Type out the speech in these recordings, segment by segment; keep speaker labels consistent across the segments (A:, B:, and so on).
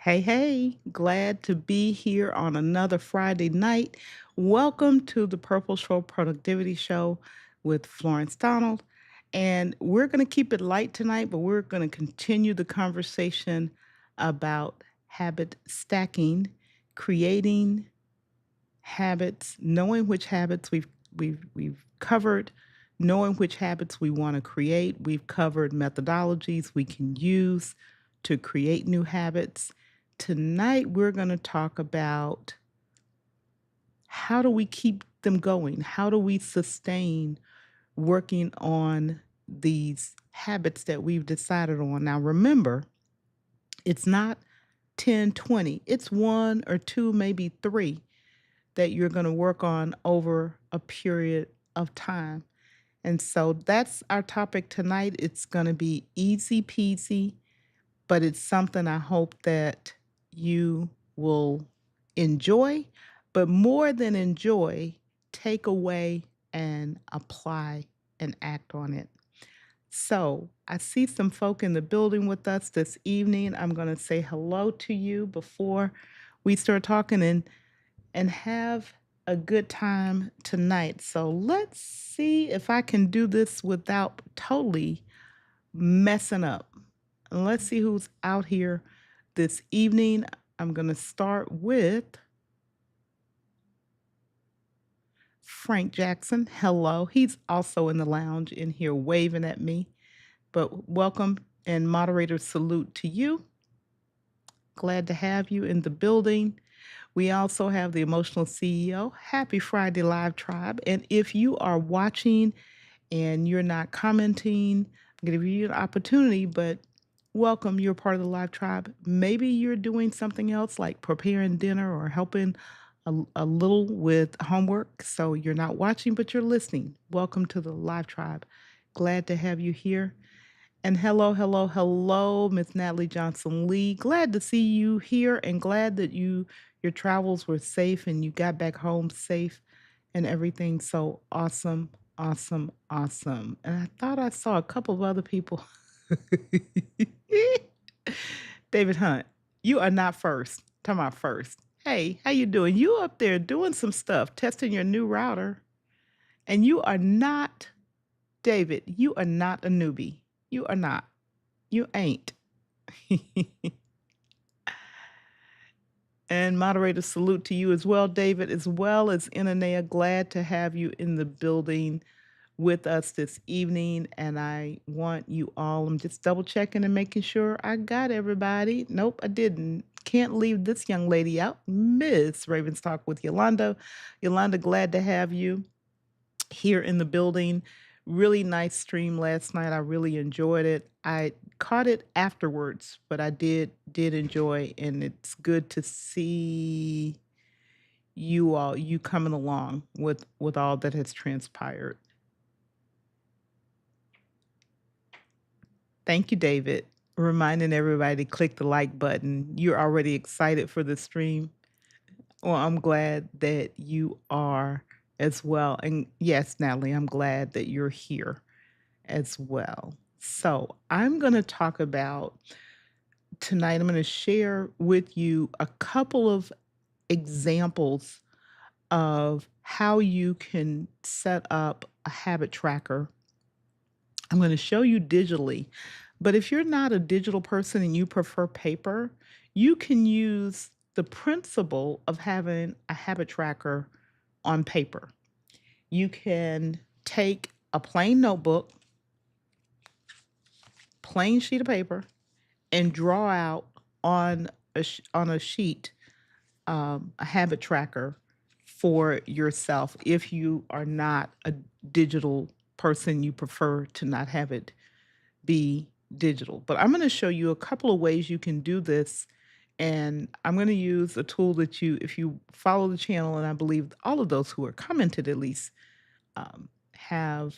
A: Hey, hey, glad to be here on another Friday night. Welcome to the Purple Show Productivity Show with Florence Donald. And we're going to keep it light tonight, but we're going to continue the conversation about habit stacking, creating habits, knowing which habits we've covered, knowing which habits we want to create. We've covered methodologies we can use to create new habits. Tonight we're going to talk about how do we keep them going? How do we sustain working on these habits that we've decided on? Now remember, it's not 10, 20. It's one or two, maybe three that you're going to work on over a period of time. And so that's our topic tonight. It's going to be easy peasy, but it's something I hope that you will enjoy, but more than enjoy, take away and apply and act on it. So I see some folk in the building with us this evening. I'm going to say hello to you before we start talking and have a good time tonight. So let's see if I can do this without totally messing up. And let's see who's out here this evening. I'm going to start with Frank Jackson. Hello. He's also in the lounge in here waving at me. But welcome and moderator salute to you. Glad to have you in the building. We also have the Emotional CEO. Happy Friday, Live Tribe. And if you are watching and you're not commenting, I'm going to give you an opportunity, but welcome. You're part of the Live Tribe. Maybe you're doing something else like preparing dinner or helping a little with homework. So you're not watching, but you're listening. Welcome to the Live Tribe. Glad to have you here. And hello, hello, hello, Miss Natalie Johnson Lee. Glad to see you here and glad that your travels were safe and you got back home safe and everything. So awesome, awesome, awesome. And I thought I saw a couple of other people. David Hunt, you are not first. Talking about first. Hey, how you doing? You up there doing some stuff, testing your new router. And you are not, David, you are not a newbie. You are not. You ain't. And moderator salute to you as well, David, as well as Inanea. Glad to have you in the building with us this evening. And I want you all, I'm just double checking and making sure I got everybody. Nope, I didn't. Can't leave this young lady out. Miss Ravens Talk with Yolanda. Yolanda, glad to have you here in the building. Really nice stream last night. I really enjoyed it. I caught it afterwards, but I did enjoy, and it's good to see you coming along with all that has transpired. Thank you, David. Reminding everybody to click the like button. You're already excited for the stream. Well, I'm glad that you are as well. And yes, Natalie, I'm glad that you're here as well. So I'm going to talk about tonight, I'm going to share with you a couple of examples of how you can set up a habit tracker. I'm going to show you digitally, but if you're not a digital person and you prefer paper, you can use the principle of having a habit tracker on paper. You can take a plain notebook, plain sheet of paper, and draw out on a sheet a habit tracker for yourself. If you are not a digital person, you prefer to not have it be digital. But I'm going to show you a couple of ways you can do this. And I'm going to use a tool that if you follow the channel, and I believe all of those who are commented at least have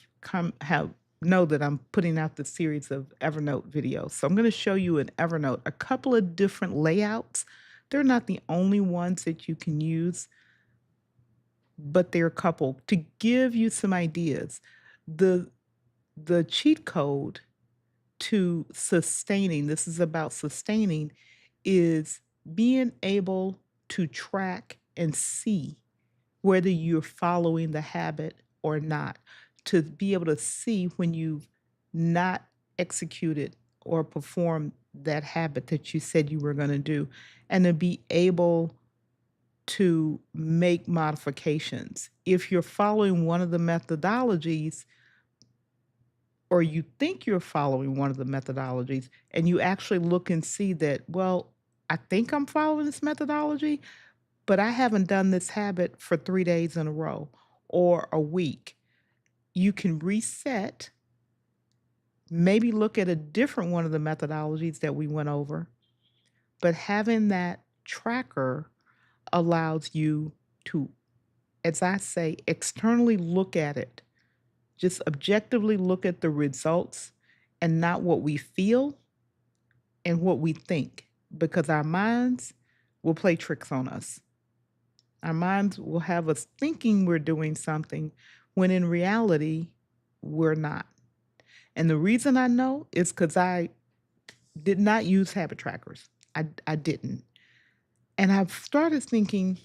A: know that I'm putting out the series of Evernote videos. So I'm going to show you in Evernote a couple of different layouts. They're not the only ones that you can use, but they're a couple to give you some ideas. The cheat code to sustaining, this is about sustaining, is being able to track and see whether you're following the habit or not, to be able to see when you've not executed or performed that habit that you said you were going to do, and to be able to make modifications. If you're following one of the methodologies, or you think you're following one of the methodologies, and you actually look and see that, well, I think I'm following this methodology, but I haven't done this habit for 3 days in a row or a week. You can reset, maybe look at a different one of the methodologies that we went over, but having that tracker allows you to, as I say, externally look at it, just objectively look at the results and not what we feel and what we think, because our minds will play tricks on us. Our minds will have us thinking we're doing something when in reality, we're not. And the reason I know is because I did not use habit trackers. I didn't. And I've started thinking,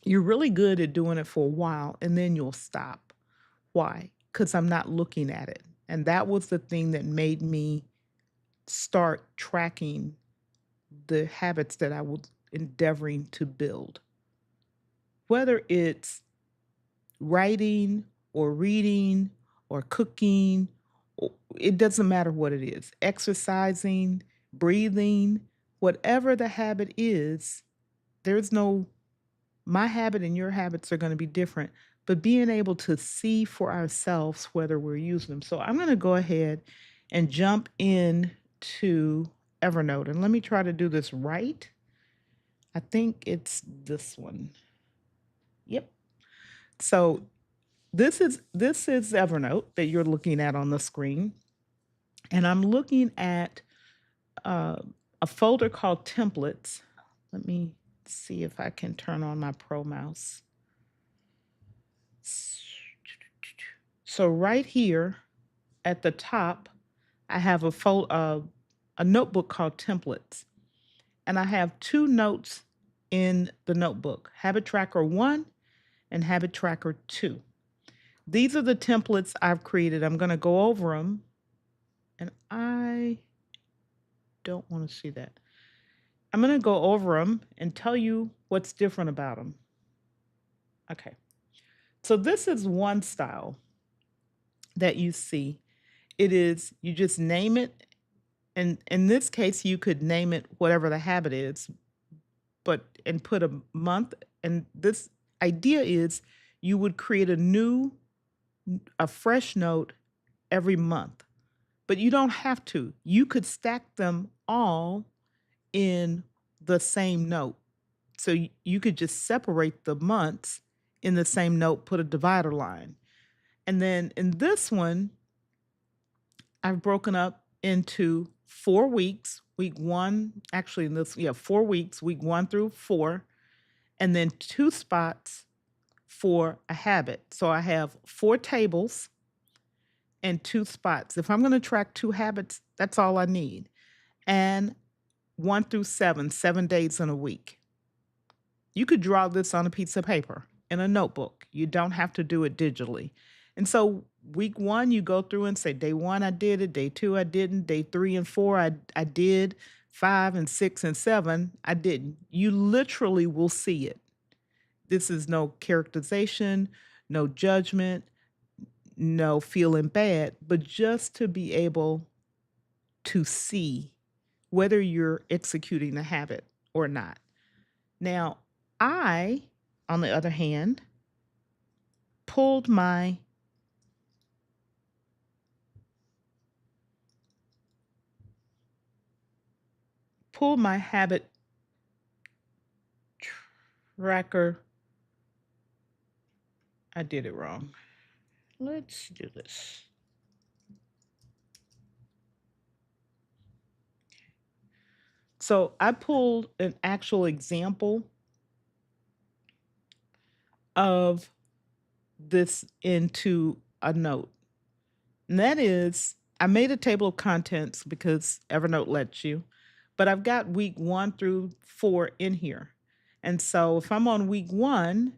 A: you're really good at doing it for a while and then you'll stop. Why? Because I'm not looking at it. And that was the thing that made me start tracking the habits that I was endeavoring to build. Whether it's writing or reading or cooking, it doesn't matter what it is, exercising, breathing, whatever the habit is, there's no, my habit and your habits are going to be different, but being able to see for ourselves whether we're using them. So I'm going to go ahead and jump in to Evernote, and let me try to do this right. I think it's this one. Yep. So this is Evernote that you're looking at on the screen, and I'm looking at uh, a folder called templates. Let me see if I can turn on my Pro Mouse. So right here at the top, I have a notebook called templates, and I have two notes in the notebook: Habit Tracker 1 and Habit Tracker 2. These are the templates I've created. I'm going to go over them, and I don't want to see that. I'm going to go over them and tell you what's different about them. Okay. So this is one style that you see. It is, you just name it. And in this case, you could name it whatever the habit is, and put a month. And this idea is you would create a fresh note every month, but you don't have to. You could stack them all in the same note. So you could just separate the months in the same note, put a divider line. And then in this one, I've broken up into 4 weeks. Week one, actually, in this, 4 weeks, week 1 through 4, and then 2 spots for a habit. So I have 4 tables and 2 spots. If I'm going to track 2 habits, that's all I need. And 1 through 7, 7 days in a week. You could draw this on a piece of paper in a notebook. You don't have to do it digitally. And so week 1, you go through and say, day 1, I did it. Day 2, I didn't. Day 3 and 4, I did. 5 and 6 and 7, I didn't. You literally will see it. This is no characterization, no judgment, no feeling bad, but just to be able to see whether you're executing the habit or not. Now, I, on the other hand, pulled my habit tracker. I did it wrong. Let's do this. So I pulled an actual example of this into a note. And that is, I made a table of contents because Evernote lets you, but I've got week 1 through 4 in here. And so if I'm on week 1,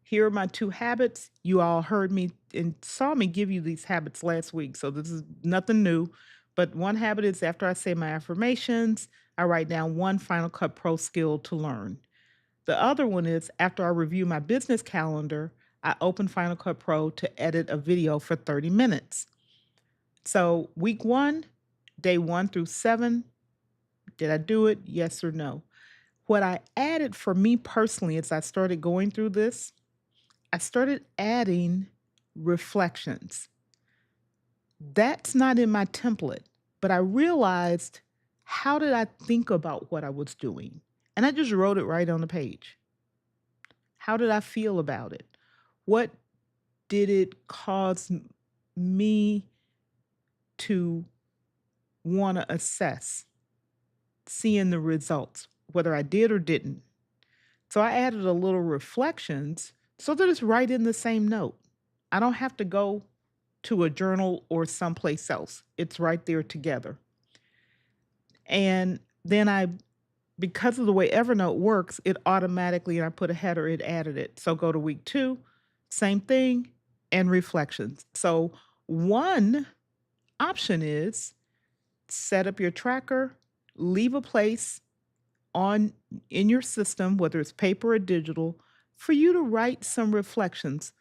A: here are my 2 habits. You all heard me and saw me give you these habits last week, so this is nothing new. But one habit is after I say my affirmations, I write down one Final Cut Pro skill to learn. The other one is after I review my business calendar, I open Final Cut Pro to edit a video for 30 minutes. So, week 1, day 1 through 7, did I do it? Yes or no? What I added for me personally as I started going through this, I started adding reflections. That's not in my template, but I realized, how did I think about what I was doing? And I just wrote it right on the page. How did I feel about it? What did it cause me to want to assess, seeing the results, whether I did or didn't? So I added a little reflections so that it's right in the same note. I don't have to go to a journal or someplace else. It's right there together. And then because of the way Evernote works, it automatically, and I put a header, it added it. So go to week 2, same thing, and reflections. So one option is set up your tracker, leave a place on in your system, whether it's paper or digital, for you to write some reflections,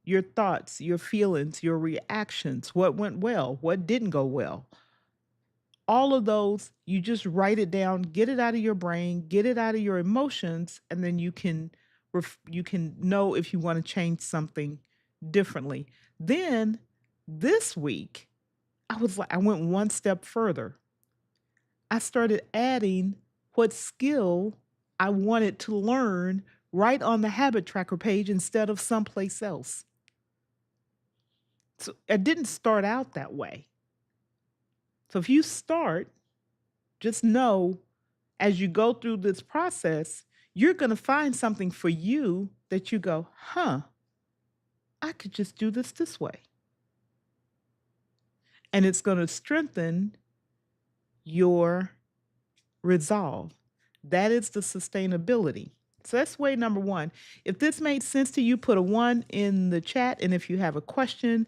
A: your thoughts, your feelings, your reactions, what went well, what didn't go well. All of those, you just write it down, get it out of your brain, get it out of your emotions, and then you can know if you want to change something differently. Then this week, I went one step further. I started adding what skill I wanted to learn right on the habit tracker page instead of someplace else. So I didn't start out that way. So if you start, just know as you go through this process, you're going to find something for you that you go, huh, I could just do this way. And it's going to strengthen your resolve. That is the sustainability. So that's way number 1. If this made sense to you, put a 1 in the chat. And if you have a question,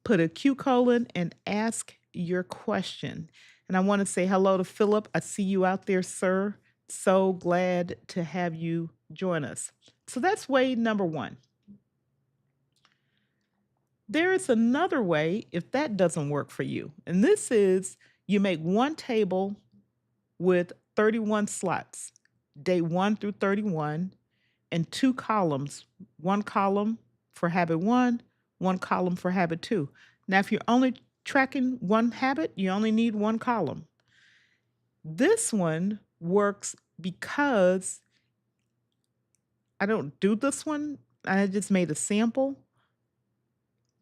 A: put a Q colon and ask your question. And I want to say hello to Philip. I see you out there, sir. So glad to have you join us. So that's way number 1. There is another way if that doesn't work for you. And this is you make one table with 31 slots, day 1 through 31, and 2 columns, one column for habit 1, one column for habit 2. Now, if you're only tracking one habit, you only need one column. This one works because I don't do this one. I just made a sample,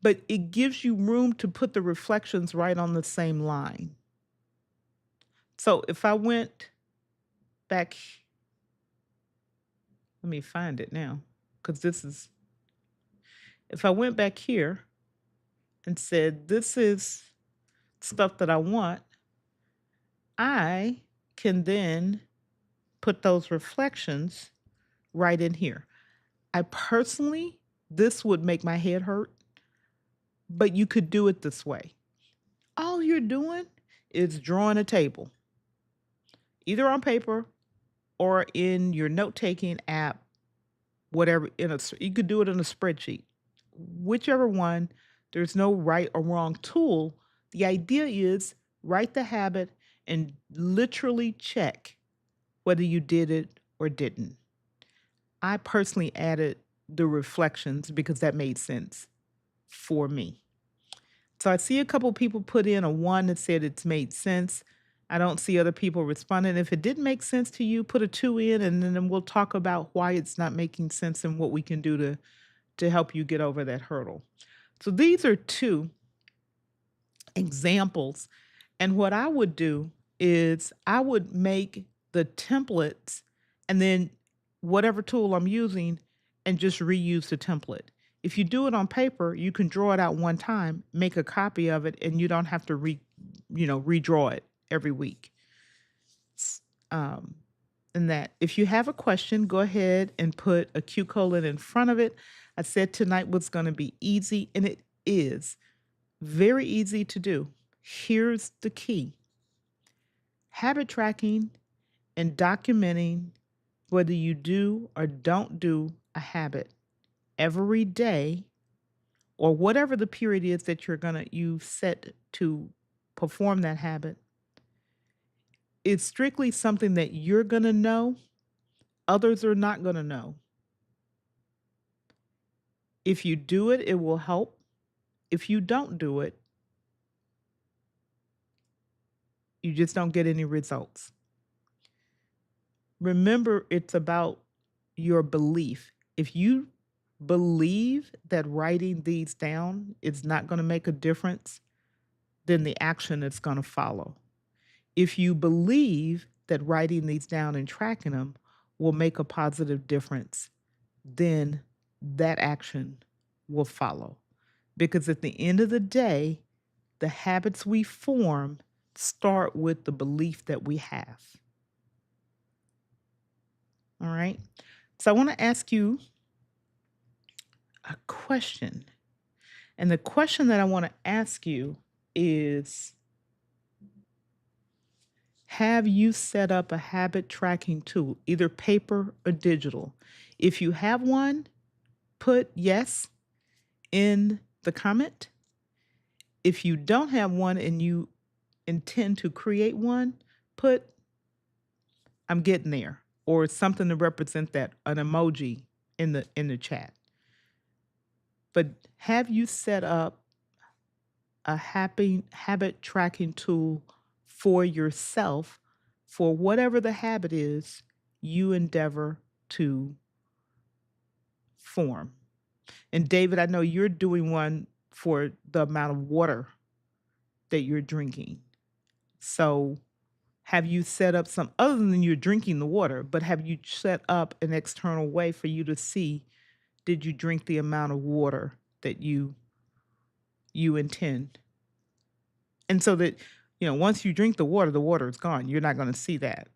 A: but it gives you room to put the reflections right on the same line. So if I went back, let me find it now, because if I went back here and said, this is stuff that I want, I can then put those reflections right in here. I personally, this would make my head hurt, but you could do it this way. All you're doing is drawing a table, either on paper or in your note-taking app, whatever. You could do it in a spreadsheet, whichever one. There's no right or wrong tool. The idea is write the habit and literally check whether you did it or didn't. I personally added the reflections because that made sense for me. So I see a couple people put in a 1 that said it's made sense. I don't see other people responding. If it didn't make sense to you, put a 2 in, and then we'll talk about why it's not making sense and what we can do to help you get over that hurdle. So these are 2 examples. And what I would do is I would make the templates and then whatever tool I'm using and just reuse the template. If you do it on paper, you can draw it out one time, make a copy of it, and you don't have to redraw it every week. um, in that. If you have a question, go ahead and put a Q colon in front of it. I said tonight was going to be easy, and it is very easy to do. Here's the key: habit tracking and documenting whether you do or don't do a habit every day, or whatever the period is that you set to perform that habit. It's strictly something that you're going to know, others are not going to know. If you do it, it will help. If you don't do it, you just don't get any results. Remember, it's about your belief. If you believe that writing these down is not going to make a difference, then the action is going to follow. If you believe that writing these down and tracking them will make a positive difference, then that action will follow. Because at the end of the day, the habits we form start with the belief that we have. All right. So I want to ask you a question. And the question that I want to ask you is, have you set up a habit tracking tool, either paper or digital? If you have one, put yes in the comment. If you don't have one and you intend to create one, put I'm getting there, or something to represent that, an emoji in the chat. But have you set up a habit tracking tool for yourself for whatever the habit is you endeavor to form? And David, I know you're doing one for the amount of water that you're drinking. So have you set up some, other than you're drinking the water, but have you set up an external way for you to see, did you drink the amount of water that you intend? And so that, once you drink the water is gone. You're not going to see that.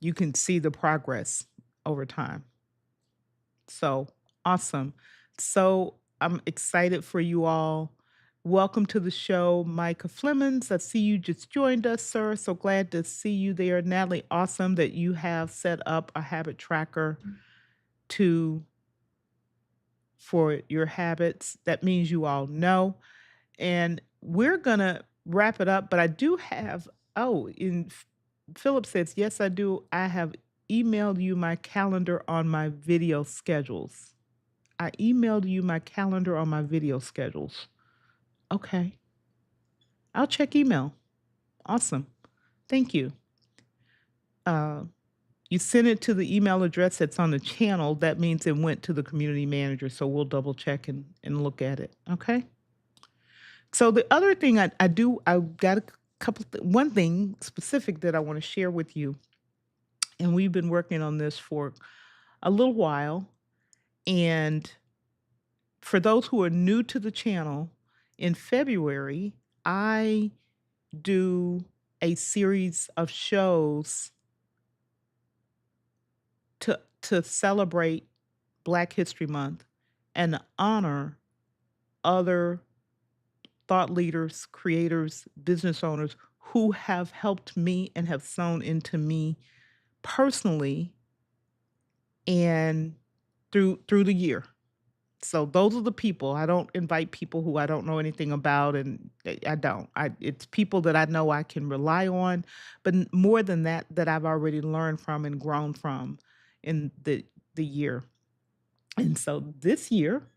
A: You can see the progress over time. So awesome. So I'm excited for you all. Welcome to the show, Micah Flemings. I see you just joined us, sir. So glad to see you there. Natalie, awesome that you have set up a habit tracker for your habits. That means you all know. And we're going to wrap it up, but I do have, Philip says, yes, I do. I have emailed you my calendar on my video schedules. I emailed you my calendar on my video schedules. Okay. I'll check email. Awesome. Thank you. You sent it to the email address that's on the channel. That means it went to the community manager. So we'll double check and look at it. Okay. So the other thing I've got one thing specific that I want to share with you. And we've been working on this for a little while. And for those who are new to the channel, in February, I do a series of shows to celebrate Black History Month and honor other thought leaders, creators, business owners who have helped me and have sown into me personally and through the year. So those are the people. I don't invite people who I don't know anything about, and I don't. It's people that I know I can rely on, but more than that, that I've already learned from and grown from in the year. And so this year,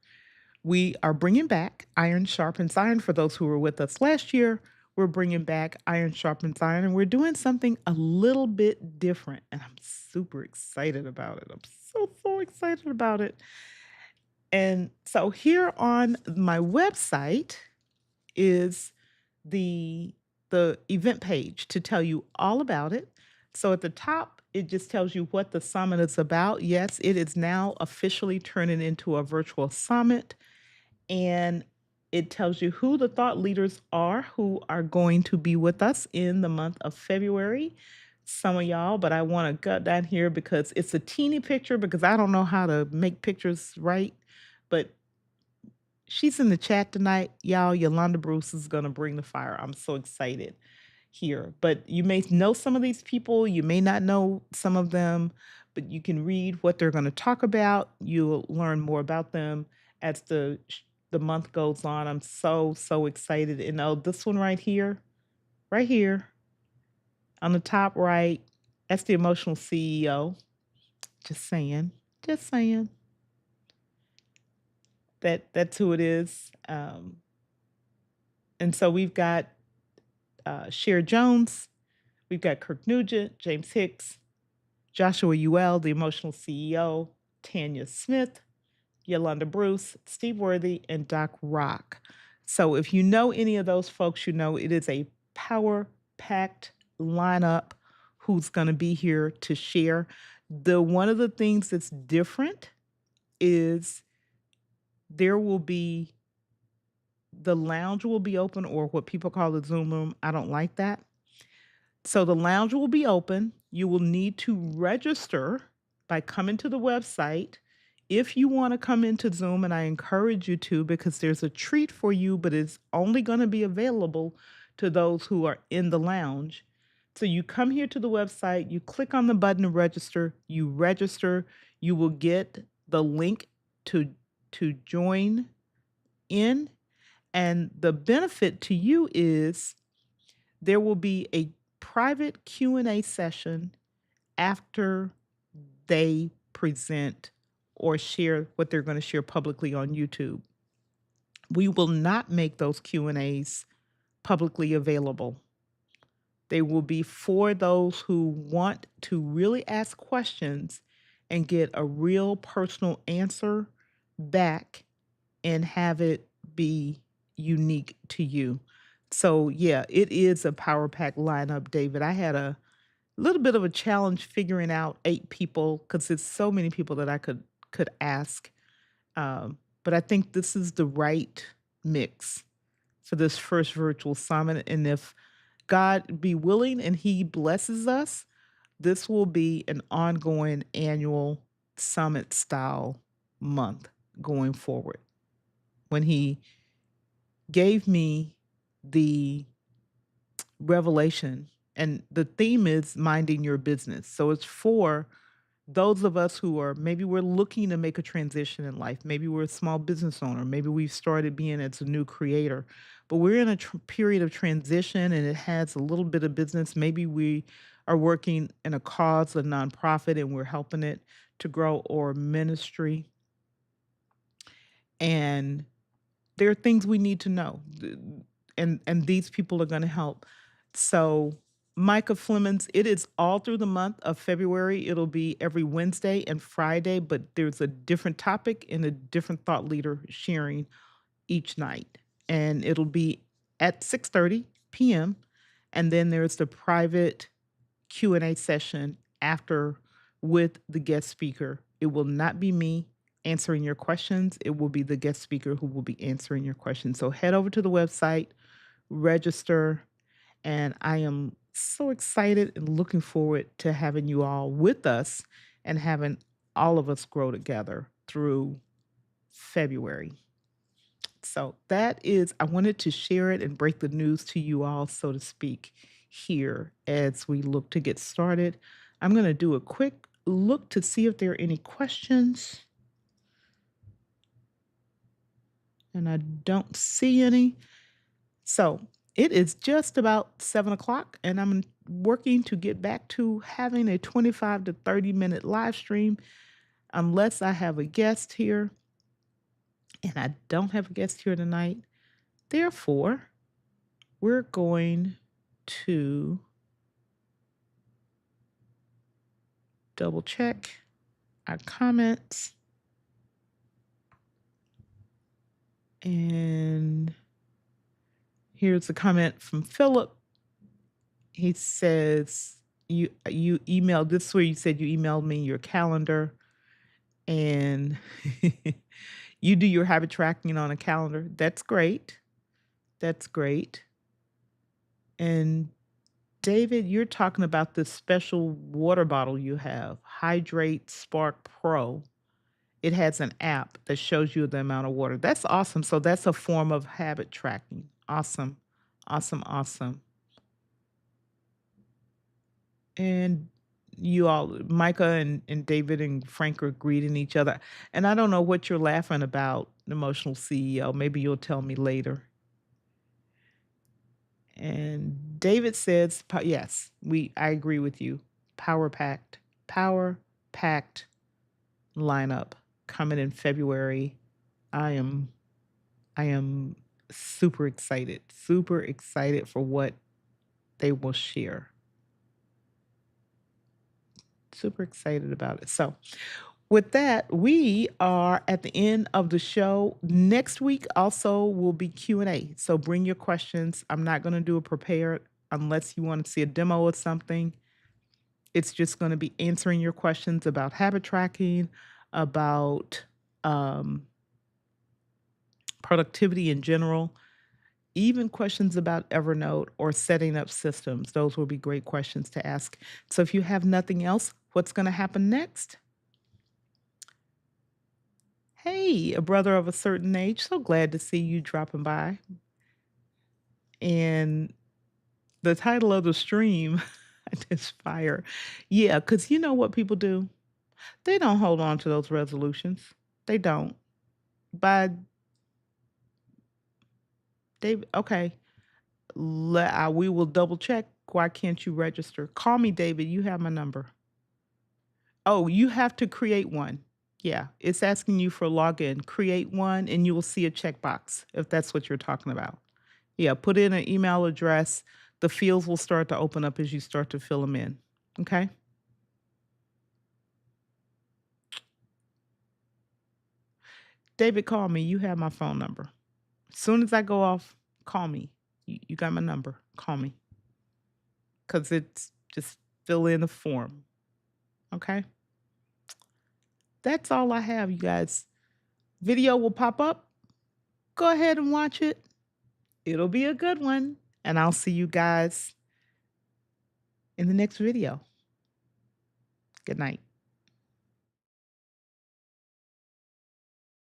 A: we are bringing back Iron Sharpens Iron. For those who were with us last year, we're bringing back Iron Sharpens Iron, and we're doing something a little bit different. And I'm super excited about it. I'm so excited about it. And so here on my website is the event page to tell you all about it. So at the top, it just tells you what the summit is about. Yes, it is now officially turning into a virtual summit. And It tells you who the thought leaders are who are going to be with us in the month of February. Some of y'all, but I want to gut down here because it's a teeny picture because I don't know how to make pictures right. But she's in the chat tonight. Y'all, Yolanda Bruce is going to bring the fire. I'm so excited here. But you may know some of these people, you may not know some of them, but you can read what they're going to talk about. You'll learn more about them as the month goes on. I'm so excited. And oh, this one right here on the top right, that's the emotional CEO. Just saying. Just saying. That's who it is. And so we've got Cher Jones, we've got Kirk Nugent, James Hicks, Joshua Ewell, the emotional CEO, Tanya Smith, Yolanda Bruce, Steve Worthy, and Doc Rock. So if you know any of those folks, you know it is a power packed lineup who's going to be here to share. The one of the things that's different is there will be the lounge will be open, or what people call the Zoom room. I don't like that. So the lounge will be open. You will need to register by coming to the website if you want to come into Zoom, and I encourage you to because there's a treat for you, but it's only going to be available to those who are in the lounge. So you come here to the website, you click on the button to register, you will get the link to join in, and the benefit to you is there will be a private Q&A session after they present or share what they're going to share publicly on YouTube. We will not make those Q&As publicly available. They will be for those who want to really ask questions and get a real personal answer back and have it be unique to you. So yeah, it is a power pack lineup, David. I had a little bit of a challenge figuring out 8 people because it's so many people that I could ask. But I think this is the right mix for this first virtual summit. And if God be willing and He blesses us, this will be an ongoing annual summit style month going forward. When He gave me the revelation, and the theme is minding your business. So it's for those of us who are maybe we're looking to make a transition in life. Maybe we're a small business owner. Maybe we've started being as a new creator, but we're in a period of transition and it has a little bit of business. Maybe we are working in a cause, a nonprofit, and we're helping it to grow, or ministry. And there are things we need to know. And these people are going to help. So Micah Flemons, it is all through the month of February. It'll be every Wednesday and Friday, but there's a different topic and a different thought leader sharing each night. And it'll be at 6:30 p.m. And then there's the private Q&A session after with the guest speaker. It will not be me answering your questions. It will be the guest speaker who will be answering your questions. So head over to the website, register, and I am so excited and looking forward to having you all with us and having all of us grow together through February. So that is, I wanted to share it and break the news to you all, so to speak, here as we look to get started. I'm going to do a quick look to see if there are any questions. And I don't see any. So it is just about 7 o'clock, and I'm working to get back to having a 25 to 30-minute live stream unless I have a guest here. And I don't have a guest here tonight. Therefore, we're going to double check our comments. And here's a comment from Philip. He says, you emailed, this is where you said you emailed me your calendar. And You do your habit tracking on a calendar. That's great. That's great. And David, you're talking about this special water bottle you have, Hydrate Spark Pro. It has an app that shows you the amount of water. That's awesome. So that's a form of habit tracking. Awesome. Awesome. Awesome. And you all, Micah and David and Frank are greeting each other. And I don't know what you're laughing about, emotional CEO. Maybe you'll tell me later. And David says, yes, I agree with you. Power packed lineup coming in February. I am I am super excited for what they will share. Super excited about it. So, with that, we are at the end of the show. Next week also will be Q&A. So bring your questions. I'm not going to do a prepared unless you want to see a demo of something. It's just going to be answering your questions about habit tracking, about productivity in general, even questions about Evernote or setting up systems. Those will be great questions to ask. So if you have nothing else, what's going to happen next? Hey, a brother of a certain age. So glad to see you dropping by. And the title of the stream is fire. Yeah, because you know what people do? They don't hold on to those resolutions. They don't. By David, okay. We will double check. Why can't you register? Call me, David. You have my number. Oh, you have to create one. Yeah, it's asking you for login. Create one, and you will see a checkbox if that's what you're talking about. Yeah, put in an email address. The fields will start to open up as you start to fill them in. Okay? David, call me. You have my phone number. As soon as I go off, call me. You got my number. Call me. Because it's just fill in the form. Okay? That's all I have, you guys. Video will pop up. Go ahead and watch it. It'll be a good one. And I'll see you guys in the next video. Good night.